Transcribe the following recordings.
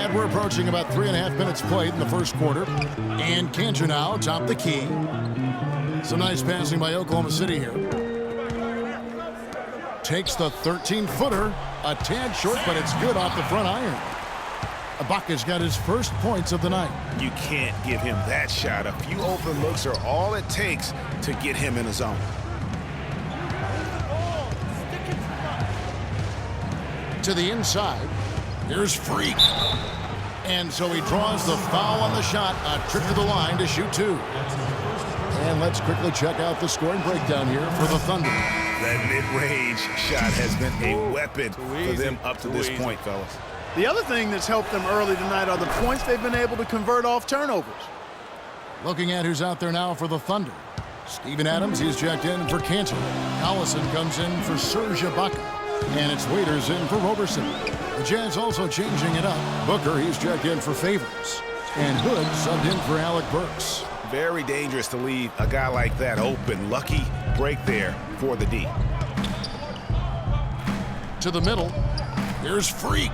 And we're approaching about 3.5 minutes played in the first quarter. And Cantor now top the key. Some nice passing by Oklahoma City here. Takes the 13-footer. A tad short, but it's good off the front iron. Ibaka's got his first points of the night. You can't give him that shot. A few open looks are all it takes to get him in the zone. To the inside. Here's Freak. And so he draws the foul on the shot. A trip to the line to shoot two. And let's quickly check out the scoring breakdown here for the Thunder. That mid-range shot has been a weapon for them up to this point, fellas. The other thing that's helped them early tonight are the points they've been able to convert off turnovers. Looking at who's out there now for the Thunder. Steven Adams, he's checked in for Cantor. Collison comes in for Serge Ibaka. And it's Waiters in for Roberson. The Jazz also changing it up. Booker, he's checked in for Favors. And Hood subbed in for Alec Burks. Very dangerous to leave a guy like that open. Lucky break there for the D. To the middle. Here's Freak.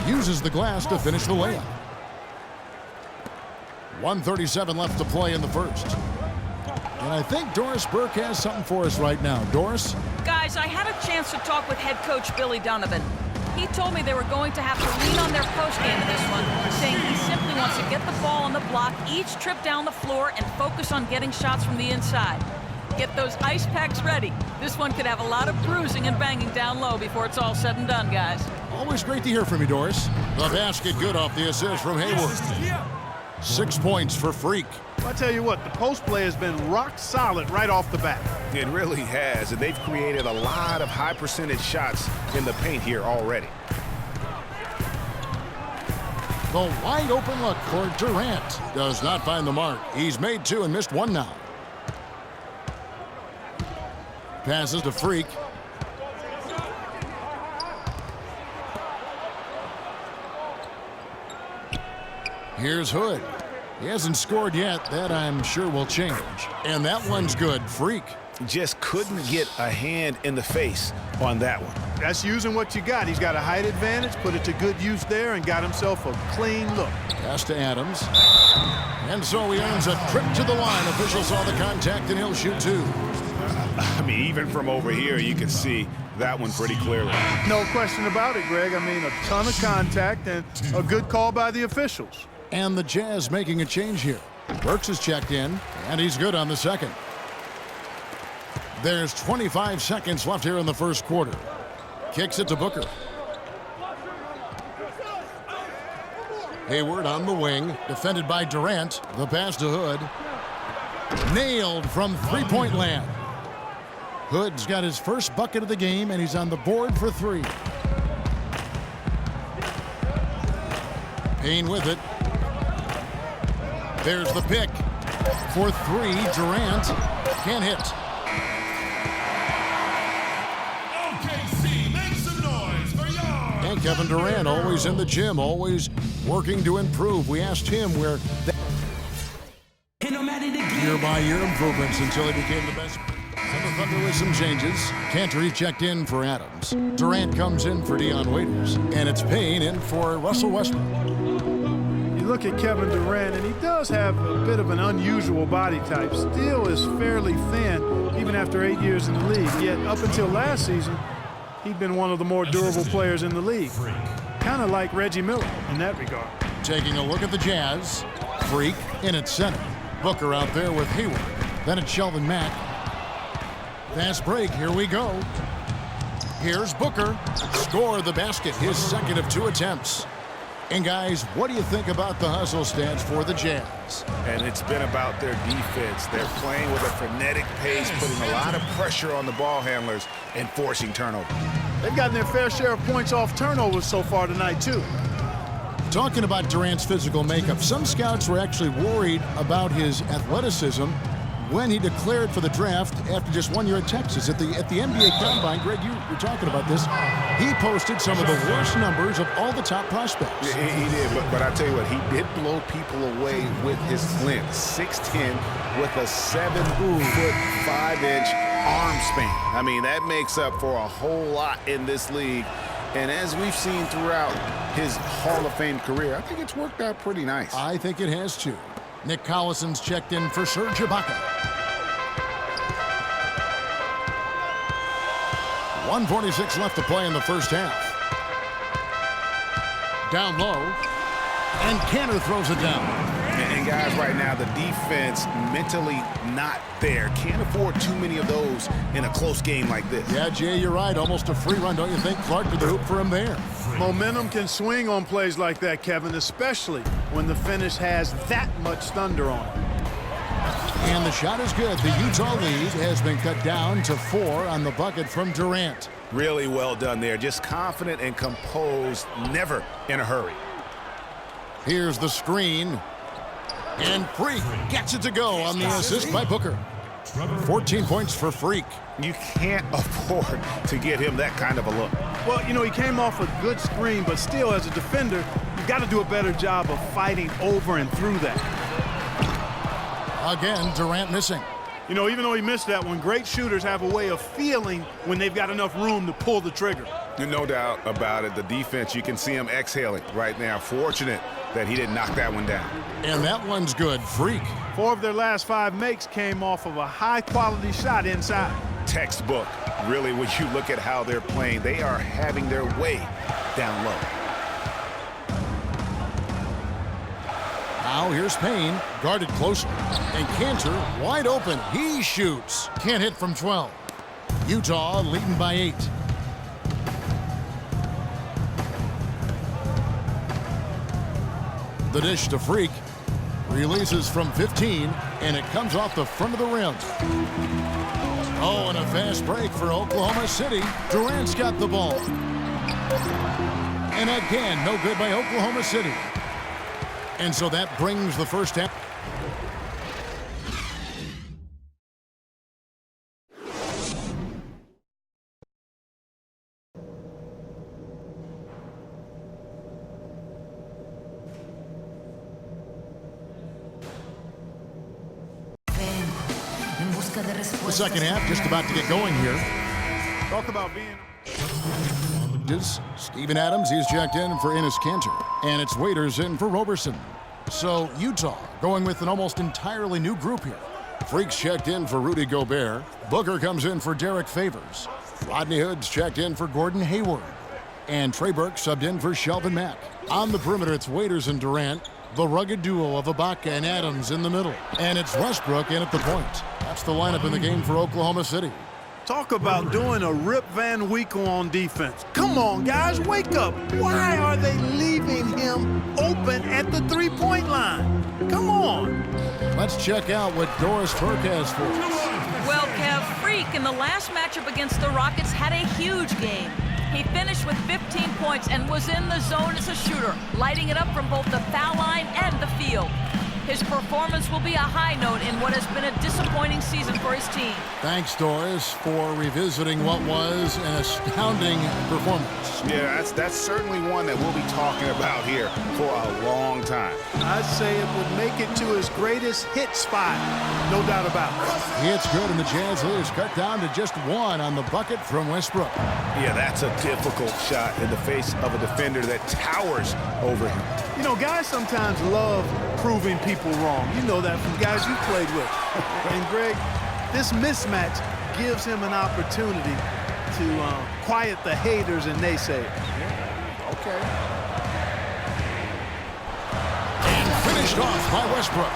Uses the glass to finish the layup. 1:37 left to play in the first. And I think Doris Burke has something for us right now. Doris? Guys, I had a chance to talk with head coach Billy Donovan. He told me they were going to have to lean on their post game in this one, saying he simply wants to get the ball on the block each trip down the floor and focus on getting shots from the inside. Get those ice packs ready. This one could have a lot of bruising and banging down low before it's all said and done, guys. Always great to hear from you, Doris. The basket good off the assist from Hayward. 6 points for Freak. I tell you what, the post play has been rock solid right off the bat. It really has, and they've created a lot of high percentage shots in the paint here already. The wide open look for Durant. Does not find the mark. He's made two and missed one now. Passes to Freak. Here's Hood. He hasn't scored yet. That I'm sure will change. And that one's good. Freak. Just couldn't get a hand in the face on that one. That's using what you got. He's got a height advantage, put it to good use there, and got himself a clean look. Pass to Adams. And so he earns a trip to the line. Official saw the contact, and he'll shoot two. I mean, even from over here, you can see that one pretty clearly. No question about it, Greg. I mean, a ton of contact and a good call by the officials. And the Jazz making a change here. Burks is checked in, and he's good on the second. There's 25 seconds left here in the first quarter. Kicks it to Booker. Hayward on the wing, defended by Durant. The pass to Hood. Nailed from three-point land. Hood's got his first bucket of the game, and he's on the board for three. Payne with it. There's the pick. For three, Durant can't hit. OKC, make some noise for Yard. And Kevin Durant always in the gym, always working to improve. We asked him where year-by-year improvements until he became the best. And the Thunder with some changes. Cantor checked in for Adams. Durant comes in for Dion Waiters. And it's Payne in for Russell Westbrook. You look at Kevin Durant, and he does have a bit of an unusual body type. Still is fairly thin, even after 8 years in the league. Yet up until last season, he'd been one of the more durable players in the league. Kind of like Reggie Miller in that regard. Taking a look at the Jazz. Freak in at center. Booker out there with Hayward. Then it's Shelvin Mack. Fast break, here we go. Here's Booker. Score the basket, his second of two attempts. And guys, what do you think about the hustle stats for the Jazz? And it's been about their defense. They're playing with a frenetic pace, putting a lot of pressure on the ball handlers and forcing turnover. They've gotten their fair share of points off turnovers so far tonight, too. Talking about Durant's physical makeup, some scouts were actually worried about his athleticism when he declared for the draft after just 1 year at Texas. At the NBA Combine, Greg, you were talking about this. He posted some of the worst numbers of all the top prospects. Yeah, he did, but I tell you what, he did blow people away with his length. 6'10", with a 7'5" arm span. I mean, that makes up for a whole lot in this league. And as we've seen throughout his Hall of Fame career, I think it's worked out pretty nice. I think it has too. Nick Collison's checked in for Serge Ibaka. 1:46 left to play in the first half. Down low, and Kanter throws it down. And guys, right now, the defense mentally not there. Can't afford too many of those in a close game like this. Yeah, Jay, you're right. Almost a free run, don't you think? Clark to the hoop for him there. Momentum can swing on plays like that, Kevin, especially when the finish has that much thunder on it. And the shot is good. The Utah lead has been cut down to 4 on the bucket from Durant. Really well done there. Just confident and composed, never in a hurry. Here's the screen. And Freak gets it to go on the assist by Booker. 14 points for Freak. You can't afford to get him that kind of a look. Well, you know, he came off a good screen, but still, as a defender, you got to do a better job of fighting over and through that. Again, Durant missing. You know, even though he missed that one, great shooters have a way of feeling when they've got enough room to pull the trigger. No doubt about it. The defense, you can see him exhaling right now. Fortunate that he didn't knock that one down. And that one's good. Freak. 4 of their last 5 makes came off of a high-quality shot inside. Textbook. Really, when you look at how they're playing, they are having their way down low. Now here's Payne, guarded closely. And Kanter, wide open. He shoots. Can't hit from 12. Utah leading by 8. The dish to Freak. Releases from 15, and it comes off the front of the rim. Oh, and a fast break for Oklahoma City. Durant's got the ball. And again, no good by Oklahoma City. And so that brings the first half. The second half just about to get going here. Talk about being... Steven Adams, he's checked in for Enes Kanter. And it's Waiters in for Roberson. So Utah going with an almost entirely new group here. Freak's checked in for Rudy Gobert. Booker comes in for Derek Favors. Rodney Hood's checked in for Gordon Hayward. And Trey Burke subbed in for Shelvin Mack. On the perimeter, it's Waiters and Durant. The rugged duo of Ibaka and Adams in the middle. And it's Westbrook in at the point. That's the lineup in the game for Oklahoma City. Talk about doing a Rip Van Winkle on defense. Come on, guys, wake up. Why are they leaving him open at the three-point line? Come on. Let's check out what Doris Burke has for us. Well, Kev, Freak in the last matchup against the Rockets had a huge game. He finished with 15 points and was in the zone as a shooter, lighting it up from both the foul line and the field. His performance will be a high note in what has been a disappointing season for his team. Thanks, Doris, for revisiting what was an astounding performance. Yeah, that's certainly one that we'll be talking about here for a long time. I'd say it would make it to his greatest hit spot, no doubt about it. It's good, and the Jazz leaders cut down to just 1 on the bucket from Westbrook. Yeah, that's a difficult shot in the face of a defender that towers over him. You know, guys sometimes love proving people wrong. You know that from guys you played with. And, Greg, this mismatch gives him an opportunity to quiet the haters and naysayers. Okay. And finished off by Westbrook.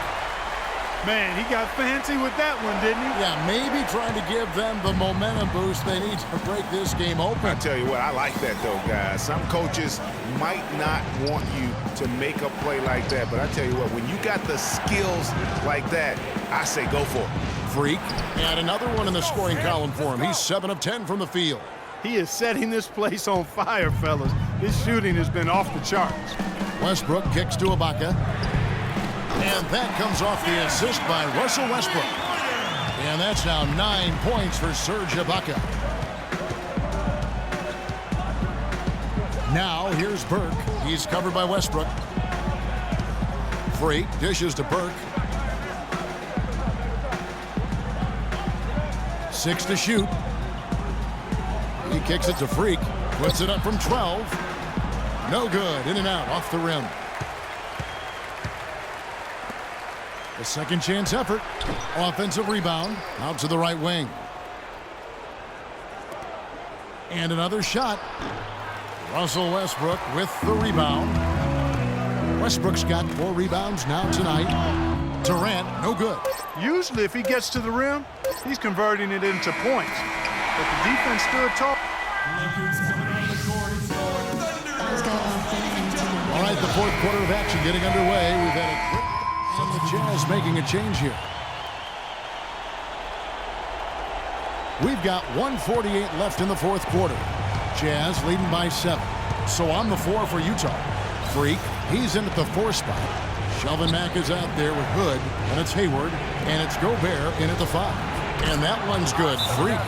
Man, he got fancy with that one, didn't he? Yeah, maybe trying to give them the momentum boost they need to break this game open. I tell you what, I like that, though, guys. Some coaches might not want you to make a play like that, but I tell you what, when you got the skills like that, I say go for it. Freak, and another one in the scoring column for him. He's 7 of 10 from the field. He is setting this place on fire, fellas. His shooting has been off the charts. Westbrook kicks to Ibaka. And that comes off the assist by Russell Westbrook. And that's now 9 points for Serge Ibaka. Now here's Burke. He's covered by Westbrook. Freak dishes to Burke. 6 to shoot. He kicks it to Freak. Puts it up from 12. No good. In and out off the rim. A second chance effort. Offensive rebound. Out to the right wing. And another shot. Russell Westbrook with the rebound. Westbrook's got 4 rebounds now tonight. Durant, no good. Usually if he gets to the rim, he's converting it into points. But the defense stood tall. All right, the fourth quarter of action getting underway. We've had a quick... And the Jazz making a change here. We've got 1:48 left in the fourth quarter. Jazz leading by 7. So on the floor for Utah. Freak, he's in at the 4 spot. Shelvin Mack is out there with Hood, and it's Hayward, and it's Gobert in at the 5. And that one's good. Freak.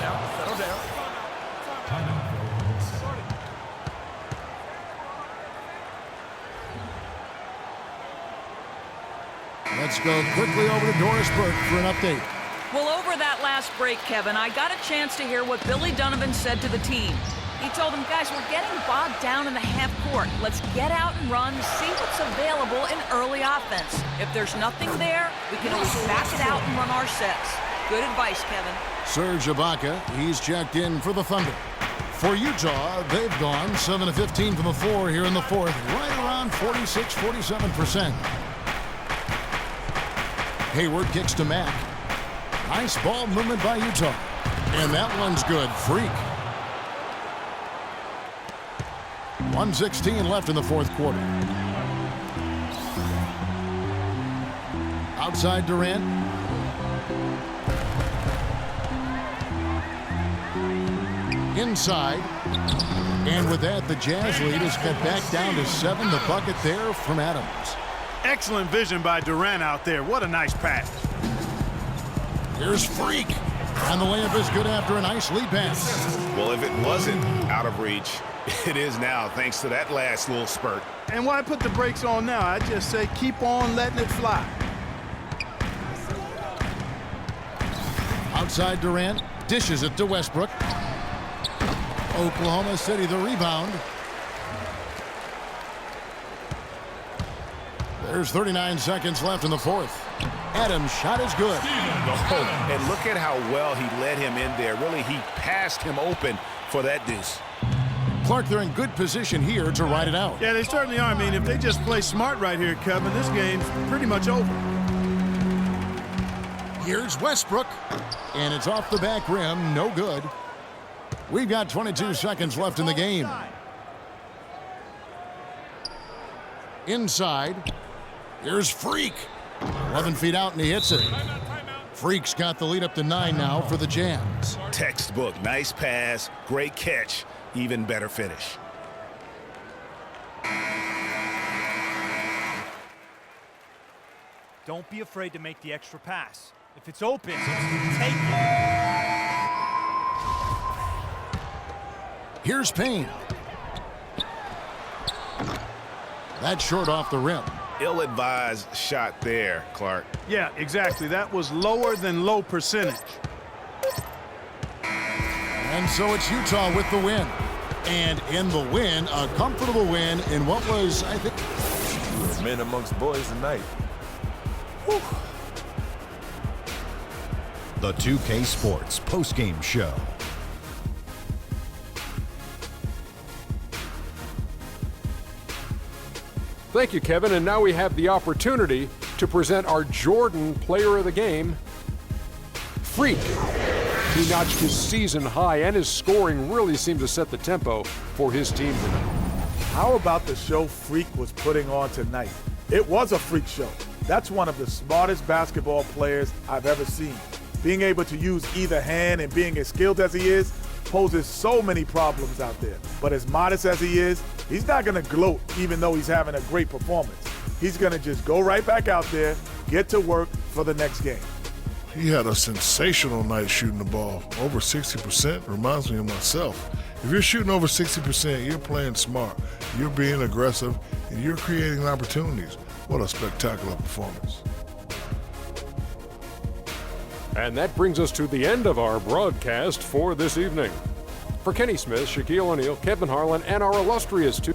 Let's go quickly over to Doris Burke for an update. Well, over that last break, Kevin, I got a chance to hear what Billy Donovan said to the team. He told them, guys, we're getting bogged down in the half court. Let's get out and run, see what's available in early offense. If there's nothing there, we can always back it out and run our sets. Good advice, Kevin. Serge Ibaka, he's checked in for the Thunder. For Utah, they've gone 7 of 15 from the floor here in the fourth, right around 46-47%. Hayward kicks to Mack. Nice ball movement by Utah. And that one's good. Freak. 1:16 left in the fourth quarter. Outside Durant. Inside. And with that, the Jazz lead is cut back down to 7. The bucket there from Adams. Excellent vision by Durant out there. What a nice pass. Here's Freak. And the layup is good after a nice lead pass. Well, if it wasn't out of reach, it is now thanks to that last little spurt. And why put the brakes on now? I just say keep on letting it fly. Outside Durant. Dishes it to Westbrook. Oklahoma City the rebound. There's 39 seconds left in the fourth. Adams' shot is good. Oh, and look at how well he led him in there. Really, he passed him open for that deuce. Clark, they're in good position here to ride it out. Yeah, they certainly are. I mean, if they just play smart right here, Kevin, this game's pretty much over. Here's Westbrook. And it's off the back rim. No good. We've got 22 seconds left in the game. Inside. Here's Freak. 11 feet out, and he hits it. Freak's got the lead up to 9 now for the Jazz. Textbook. Nice pass. Great catch. Even better finish. Don't be afraid to make the extra pass. If it's open, take it. Here's Payne. That's short off the rim. Ill-advised shot there, Clark. Yeah, exactly. That was lower than low percentage. And so it's Utah with the win. And in the win, a comfortable win in what was, I think... Men amongst boys tonight. Whew. The 2K Sports postgame show. Thank you, Kevin. And now we have the opportunity to present our Jordan Player of the Game, Freak. He notched his season high, and his scoring really seemed to set the tempo for his team tonight. How about the show Freak was putting on tonight? It was a freak show. That's one of the smartest basketball players I've ever seen. Being able to use either hand and being as skilled as he is poses so many problems out there. But as modest as he is, he's not going to gloat even though he's having a great performance. He's going to just go right back out there, get to work for the next game. He had a sensational night shooting the ball. Over 60% reminds me of myself. If you're shooting over 60%, you're playing smart, you're being aggressive, and you're creating opportunities. What a spectacular performance. And that brings us to the end of our broadcast for this evening. For Kenny Smith, Shaquille O'Neal, Kevin Harlan, and our illustrious two.